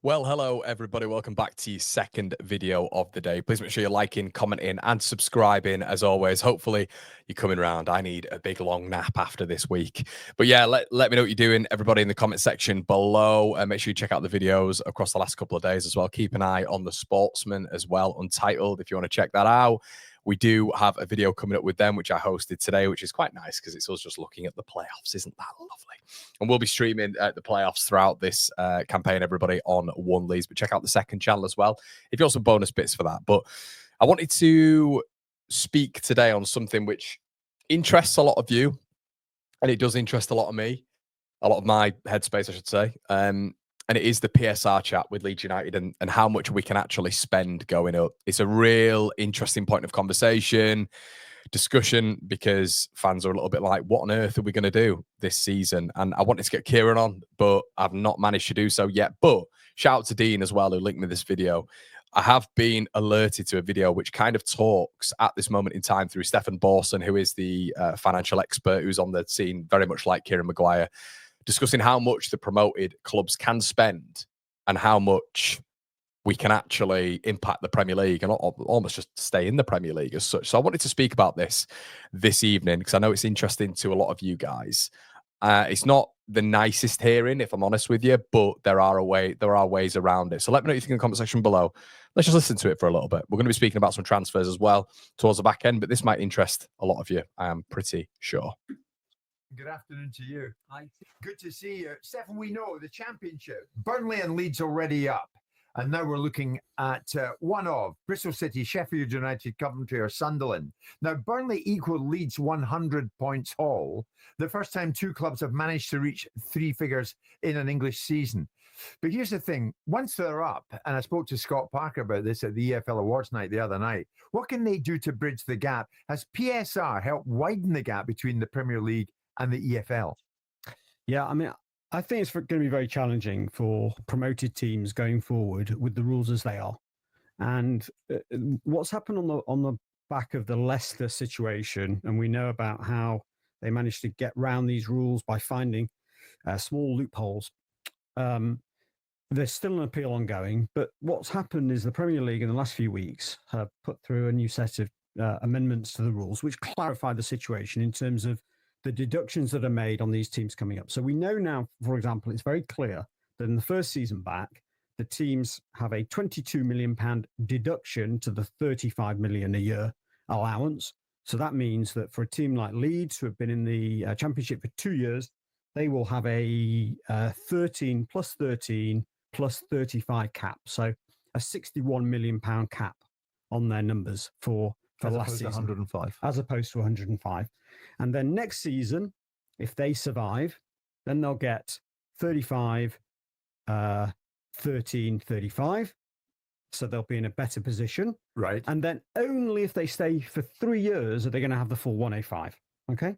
Well, hello, everybody. Welcome back to your second video of the day. Please make sure you're liking, commenting, and subscribing as always. Hopefully, you're coming around. I need a big, long nap after this week. But yeah, let me know what you're doing, everybody, in the comment section below. And make sure you check out the videos across the last couple of days as well. Keep an eye on The Sportsman as well, Untitled, if you want to check that out. We do have a video coming up with them, which I hosted today, which is quite nice because it's us just looking at the playoffs. Isn't that lovely? And we'll be streaming the playoffs throughout this campaign, everybody, on One Leeds. But check out the second channel as well if you want some bonus bits for that. But I wanted to speak today on something which interests a lot of you, and it does interest a lot of me, a lot of my headspace, I should say. And it is the PSR chat with Leeds United and how much we can actually spend going up. It's a real interesting point of conversation, discussion, because fans are a little bit like, what on earth are we going to do this season? And I wanted to get Kieran on, but I've not managed to do so yet. But shout out to Dean as well, who linked me this video. I have been alerted to a video which kind of talks at this moment in time through Stefan Borson, who is the financial expert who's on the scene, very much like Kieran Maguire, discussing how much the promoted clubs can spend and how much we can actually impact the Premier League and almost just stay in the Premier League as such. So I wanted to speak about this evening because I know it's interesting to a lot of you guys. It's not the nicest hearing, if I'm honest with you, but there are ways around it. So let me know what you think in the comment section below. Let's just listen to it for a little bit. We're going to be speaking about some transfers as well towards the back end, but this might interest a lot of you, I am pretty sure. Good afternoon to you. Hi. Good to see you. Stefan, we know the championship. Burnley and Leeds already up. And now we're looking at one of Bristol City, Sheffield United, Coventry or Sunderland. Now, Burnley equaled Leeds 100 points all. The first time two clubs have managed to reach three figures in an English season. But here's the thing. Once they're up, and I spoke to Scott Parker about this at the EFL Awards night the other night, what can they do to bridge the gap? Has PSR helped widen the gap between the Premier League and the EFL? Yeah, I mean, I think it's going to be very challenging for promoted teams going forward with the rules as they are. And what's happened on the back of the Leicester situation, and we know about how they managed to get round these rules by finding small loopholes. There's still an appeal ongoing, but what's happened is the Premier League in the last few weeks have put through a new set of amendments to the rules, which clarify the situation in terms of the deductions that are made on these teams coming up. So we know now, for example, it's very clear that in the first season back, the teams have a £22 million deduction to the 35 million a year allowance. So that means that for a team like Leeds, who have been in the Championship for 2 years, they will have a 13 plus 13 plus 35 cap. So a £61 million cap on their numbers for last season. 105. As opposed to 105. And then next season, if they survive, then they'll get 35, 13, 35. So they'll be in a better position. Right. And then only if they stay for 3 years are they going to have the full 105. Okay.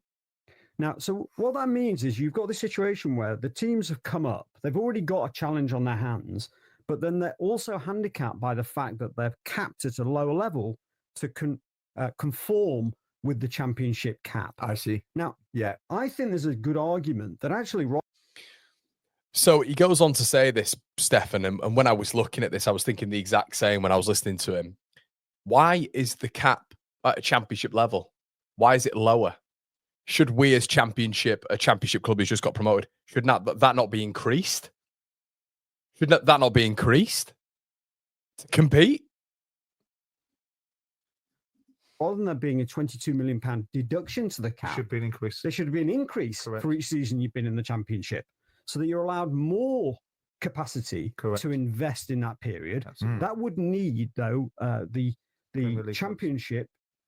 Now, so what that means is you've got this situation where the teams have come up. They've already got a challenge on their hands, but then they're also handicapped by the fact that they're capped at a lower level to conform with the championship cap. I see. Now, yeah, I think there's a good argument that actually. So he goes on to say this, Stefan, and when I was looking at this, I was thinking the exact same when I was listening to him. Why is the cap at a championship level? Why is it lower? Should we as a championship club who's just got promoted, should that not be increased? Should that not be increased to compete? Rather than there being a £22 million deduction to the cap, Should be an increase. there should be an increase for each season you've been in the championship, so that you're allowed more capacity to invest in that period. That would need, though, the championship.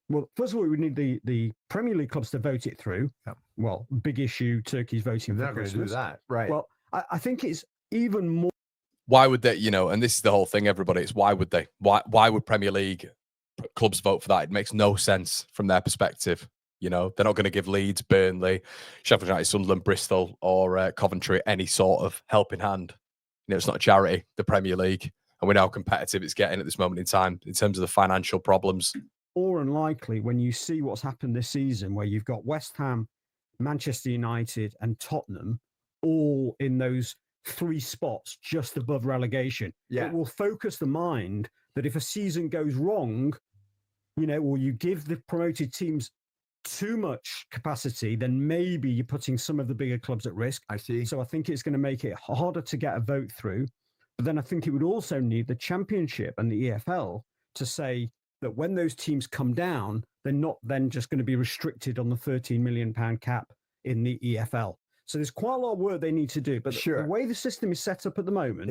Well, first of all, we would need the Premier League clubs to vote it through. Yep. Well, big issue, Turkey's voting for Christmas. They're going to do that, right? Well, I think it's even more. Why would they, and this is the whole thing, everybody, it's why would they? Why would Premier League clubs vote for that? It makes no sense from their perspective. They're not going to give Leeds, Burnley, Sheffield United, Sunderland, Bristol, or Coventry any sort of helping hand. It's not a charity, the Premier League, and we know how competitive it's getting at this moment in time in terms of the financial problems. More unlikely when you see what's happened this season, where you've got West Ham, Manchester United, and Tottenham all in those 3 spots just above relegation. Yeah. It will focus the mind that if a season goes wrong, or you give the promoted teams too much capacity, then maybe you're putting some of the bigger clubs at risk. I see. So I think it's going to make it harder to get a vote through. But then I think it would also need the Championship and the EFL to say that when those teams come down, they're not then just going to be restricted on the £13 million cap in the EFL. So there's quite a lot of work they need to do. But the way the system is set up at the moment,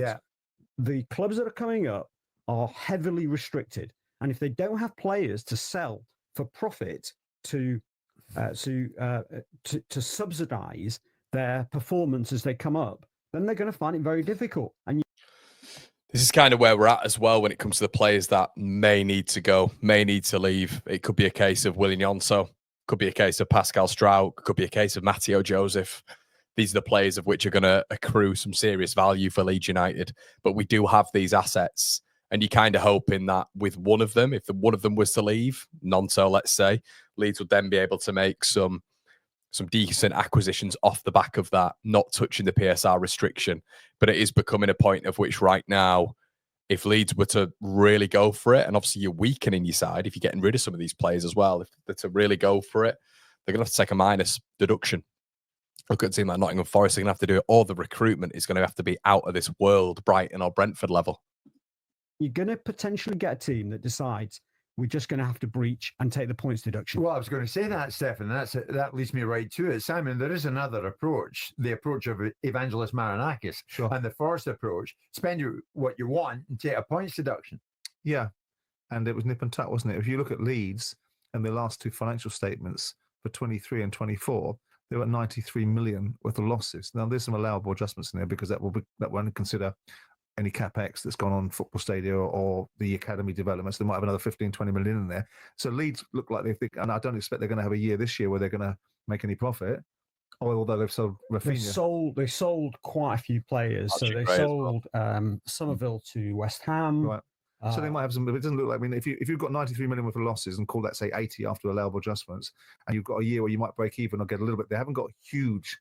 the clubs that are coming up are heavily restricted. And if they don't have players to sell for profit to subsidize their performance as they come up, then they're going to find it very difficult. And this is kind of where we're at as well when it comes to the players that may need to go, may need to leave. It could be a case of Willian Yonso, could be a case of Pascal Strout, could be a case of Matteo Joseph. These are the players of which are going to accrue some serious value for Leeds United. But we do have these assets, and you're kind of hoping that with one of them, if one of them was to leave, Nonso, let's say, Leeds would then be able to make some decent acquisitions off the back of that, not touching the PSR restriction. But it is becoming a point of which right now, if Leeds were to really go for it, and obviously you're weakening your side if you're getting rid of some of these players as well, if they're to really go for it, they're going to have to take a minus deduction. Look at a team like Nottingham Forest, they're going to have to do it. All the recruitment is going to have to be out of this world, Brighton or Brentford level. You're going to potentially get a team that decides we're just going to have to breach and take the points deduction. Well, I was going to say that, Stefan. That leads me right to it. Simon, there is another approach, the approach of Evangelos Marinakis. Sure. And the Forest approach, spend what you want and take a points deduction. Yeah. And it was nip and tuck, wasn't it? If you look at Leeds and their last 2 financial statements for 23 and 24, they were at 93 million worth of losses. Now, there's some allowable adjustments in there because that won't consider any capex that's gone on football stadia or the academy developments. They might have another 15, 20 million in there. So Leeds look like and I don't expect they're going to have a year this year where they're going to make any profit. Although they've sold Rafinha. They sold quite a few players. So they sold Somerville to West Ham. Right. So they might have some, but it doesn't look like, I mean, if you've got 93 million worth of losses and call that, say, 80 after allowable adjustments, and you've got a year where you might break even or get a little bit, they haven't got huge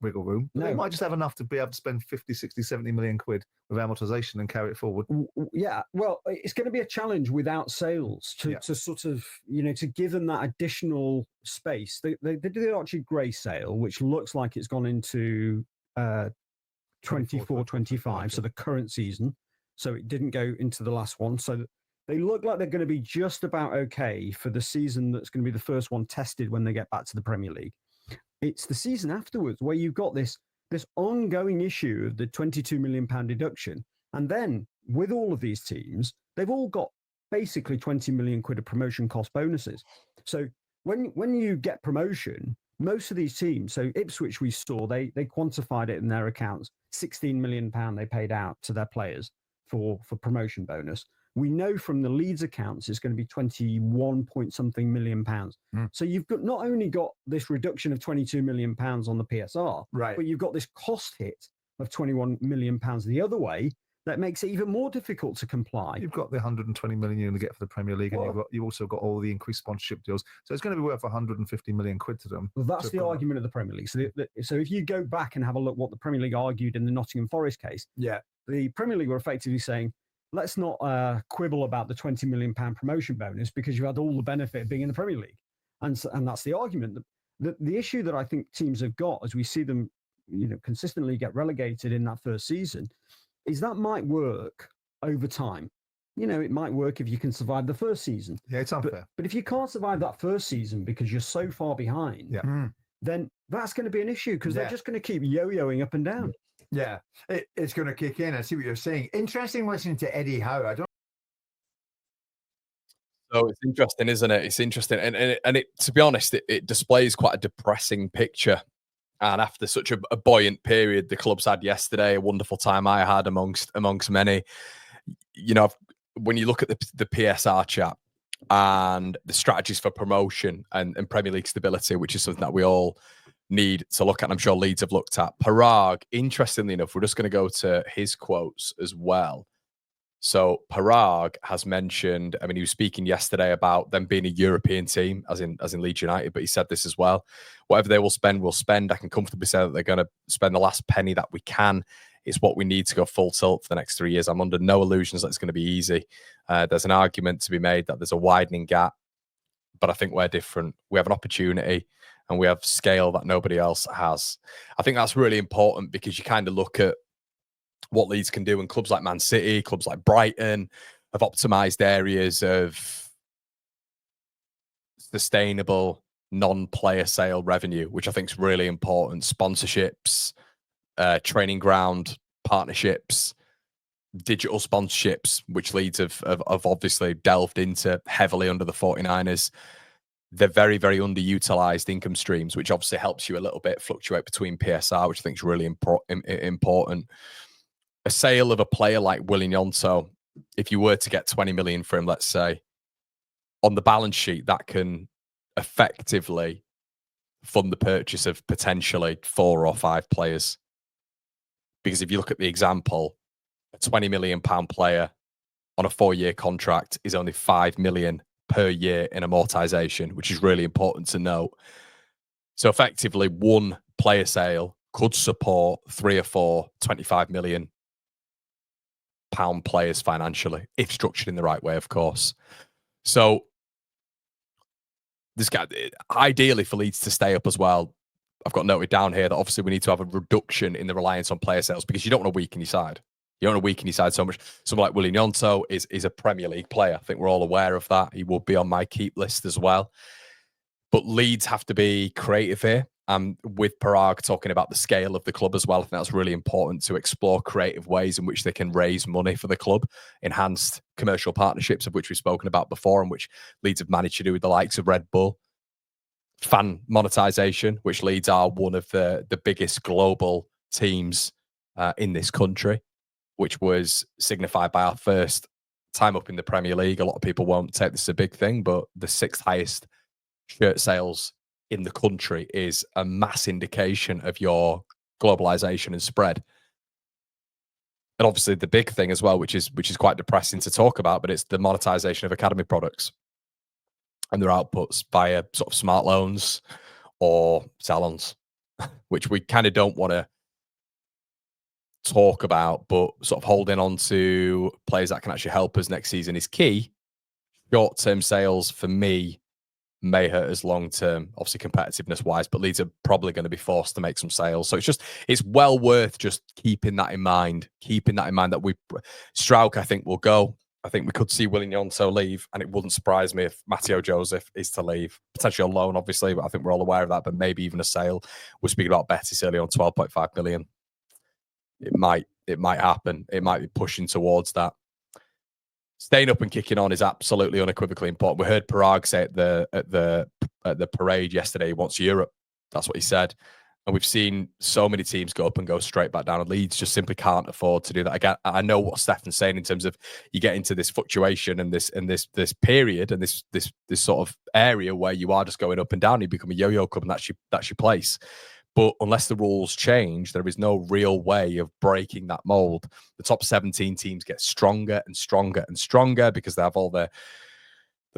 wiggle room. No. They might just have enough to be able to spend 50, 60, 70 million quid with amortization and carry it forward. Yeah, well, it's going to be a challenge without sales to sort of, to give them that additional space. They did the Archie Gray sale, which looks like it's gone into 24-25, so the current season. So it didn't go into the last one. So they look like they're going to be just about okay for the season that's going to be the first one tested when they get back to the Premier League. It's the season afterwards where you've got this ongoing issue of the £22 million deduction. And then with all of these teams, they've all got basically 20 million quid of promotion cost bonuses. So when you get promotion, most of these teams, so Ipswich we saw, they quantified it in their accounts, £16 million they paid out to their players for promotion bonus. We know from the Leeds accounts it's going to be 21 point something million pounds. So you've got not only got this reduction of 22 million pounds on the PSR, right, but you've got this cost hit of 21 million pounds the other way. That makes it even more difficult to comply. You've got the 120 million you're going to get for the Premier League, and you've also got all the increased sponsorship deals. So it's going to be worth 150 million quid to them. Well, that's the argument of the Premier League. So if you go back and have a look what the Premier League argued in the Nottingham Forest case, the Premier League were effectively saying, let's not quibble about the £20 million promotion bonus because you had all the benefit of being in the Premier League. And that's the argument. The issue that I think teams have got as we see them consistently get relegated in that first season is that might work over time. It might work if you can survive the first season. Yeah, it's unfair. But if you can't survive that first season because you're so far behind, then that's going to be an issue because they're just going to keep yo-yoing up and down. Yeah, it's going to kick in. I see what you're saying. Interesting listening to Eddie Howe. So it's interesting, isn't it? It's interesting. And it, to be honest, it displays quite a depressing picture. And after such a buoyant period the club's had yesterday, a wonderful time I had amongst many, when you look at the PSR chat and the strategies for promotion and Premier League stability, which is something that we all need to look at, and I'm sure Leeds have looked at. Parag, interestingly enough, we're just going to go to his quotes as well. So Parag has mentioned, he was speaking yesterday about them being a European team, as in Leeds United, but he said this as well. Whatever they will spend, we'll spend. I can comfortably say that they're going to spend the last penny that we can It's what we need to go full tilt for the next 3 years. I'm under no illusions that it's going to be easy. There's an argument to be made that there's a widening gap, but I think we're different. We have an opportunity and we have scale that nobody else has. I think that's really important because you kind of look at what Leeds can do, and clubs like Man City, clubs like Brighton have optimized areas of sustainable non-player sale revenue, which I think is really important. Sponsorships, training ground partnerships, digital sponsorships, which Leeds have obviously delved into heavily under the 49ers. They're very, very underutilized income streams, which obviously helps you a little bit fluctuate between PSR, which I think is really important. A sale of a player like Willian Yonto, if you were to get 20 million for him, let's say, on the balance sheet, that can effectively fund the purchase of potentially 4 or 5 players. Because if you look at the example, a £20 million player on a 4-year contract is only 5 million per year in amortization, which is really important to note. So effectively, one player sale could support 3 or 4 £25 million players financially, if structured in the right way, of course. So this guy, ideally for Leeds to stay up as well, I've got noted down here that obviously we need to have a reduction in the reliance on player sales, because you don't want to weaken your side. You don't want to weaken your side so much. Someone like Willian Yonto is a Premier League player. I think we're all aware of that. He will be on my keep list as well. But Leeds have to be creative here. With Parag talking about the scale of the club as well, I think that's really important to explore creative ways in which they can raise money for the club, enhanced commercial partnerships, of which we've spoken about before, and which Leeds have managed to do with the likes of Red Bull. Fan monetization, which Leeds are one of the biggest global teams in this country, which was signified by our first time up in the Premier League. A lot of people won't take this as a big thing, but the 6th highest shirt sales in the country is a mass indication of your globalization and spread. And obviously the big thing as well, which is quite depressing to talk about, but it's the monetization of academy products and their outputs via sort of smart loans or salons, which we kind of don't want to talk about, but sort of holding on to players that can actually help us next season is key. Short-term sales for me may hurt us long-term, obviously competitiveness wise, but Leeds are probably going to be forced to make some sales. So it's well worth just keeping that in mind that Strauch, I think, will go. I think we could see Willian Yonto leave, and it wouldn't surprise me if Matteo Joseph is to leave. Potentially on loan, obviously, but I think we're all aware of that, but maybe even a sale. We're speaking about Betis early on, 12.5 million. It might happen. It might be pushing towards that. Staying up and kicking on is absolutely unequivocally important. We heard Parag say at the parade yesterday he wants Europe. That's what he said. And we've seen so many teams go up and go straight back down. And Leeds just simply can't afford to do that. Again, I know what Stefan's saying in terms of you get into this fluctuation and this period and this sort of area where you are just going up and down. You become a yo-yo club, and that's your place. But unless the rules change, there is no real way of breaking that mold. The top 17 teams get stronger and stronger and stronger because they have all the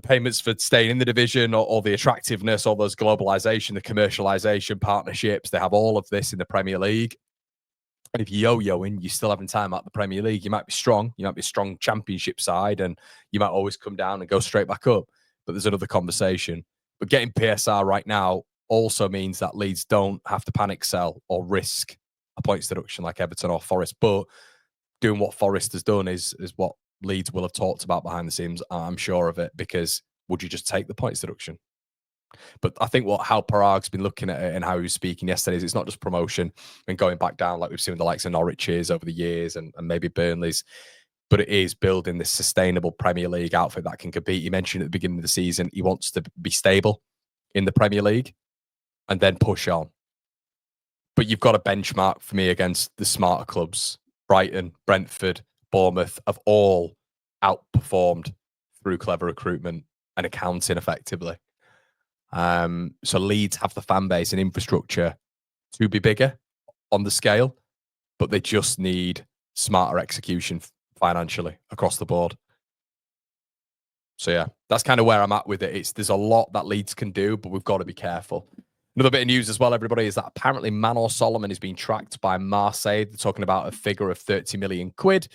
payments for staying in the division, or the attractiveness, all those globalization, the commercialization partnerships. They have all of this in the Premier League. And if you're yo-yoing, you're still having time out the Premier League. You might be strong. You might be a strong championship side, and you might always come down and go straight back up. But there's another conversation. But getting PSR right now also means that Leeds don't have to panic sell or risk a points deduction like Everton or Forest. But doing what Forest has done is what Leeds will have talked about behind the scenes. I'm sure of it, because would you just take the points deduction? But I think how Parag's been looking at it and how he was speaking yesterday is it's not just promotion and going back down like we've seen with the likes of Norwich's over the years and maybe Burnley's, but it is building this sustainable Premier League outfit that can compete. You mentioned at the beginning of the season he wants to be stable in the Premier League and then push on. But you've got a benchmark for me against the smarter clubs. Brighton, Brentford, Bournemouth have all outperformed through clever recruitment and accounting effectively. So Leeds have the fan base and infrastructure to be bigger on the scale, but they just need smarter execution financially across the board. So yeah, that's kind of where I'm at with it. There's a lot that Leeds can do, but we've got to be careful. Another bit of news as well, everybody, is that apparently Manor Solomon is being tracked by Marseille. They're talking about a figure of 30 million quid.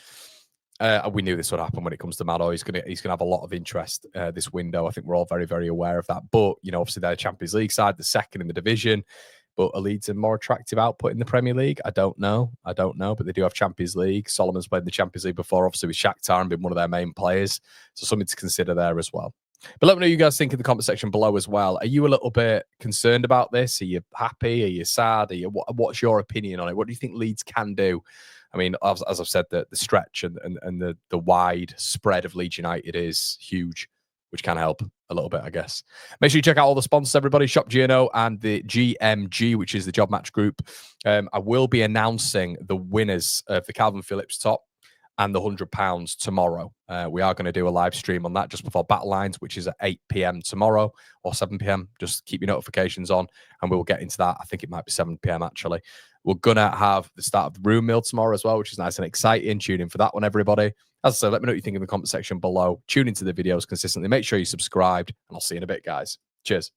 We knew this would happen when it comes to Manor. He's gonna have a lot of interest this window. I think we're all very, very aware of that. But you know, obviously they're a Champions League side, the second in the division. But are Leeds a more attractive output in the Premier League? I don't know. But they do have Champions League. Solomon's played in the Champions League before, obviously with Shakhtar and been one of their main players. So something to consider there as well. But let me know what you guys think in the comment section below as well. Are you a little bit concerned about this? Are you happy? Are you sad? What's your opinion on it? What do you think Leeds can do? I mean, as I've said, the stretch and the wide spread of Leeds United is huge, which can help a little bit, I guess. Make sure you check out all the sponsors, everybody. Shop GNO and the GMG, which is the Job Match Group. I will be announcing the winners of the Calvin Phillips top and the £100 tomorrow. We are going to do a live stream on that just before Battle Lines, which is at 8 p.m. tomorrow or 7 p.m. Just keep your notifications on and we'll get into that. I think it might be 7 p.m. actually. We're going to have the start of the room meal tomorrow as well, which is nice and exciting. Tune in for that one, everybody. As I said, let me know what you think in the comment section below. Tune into the videos consistently. Make sure you subscribed and I'll see you in a bit, guys. Cheers.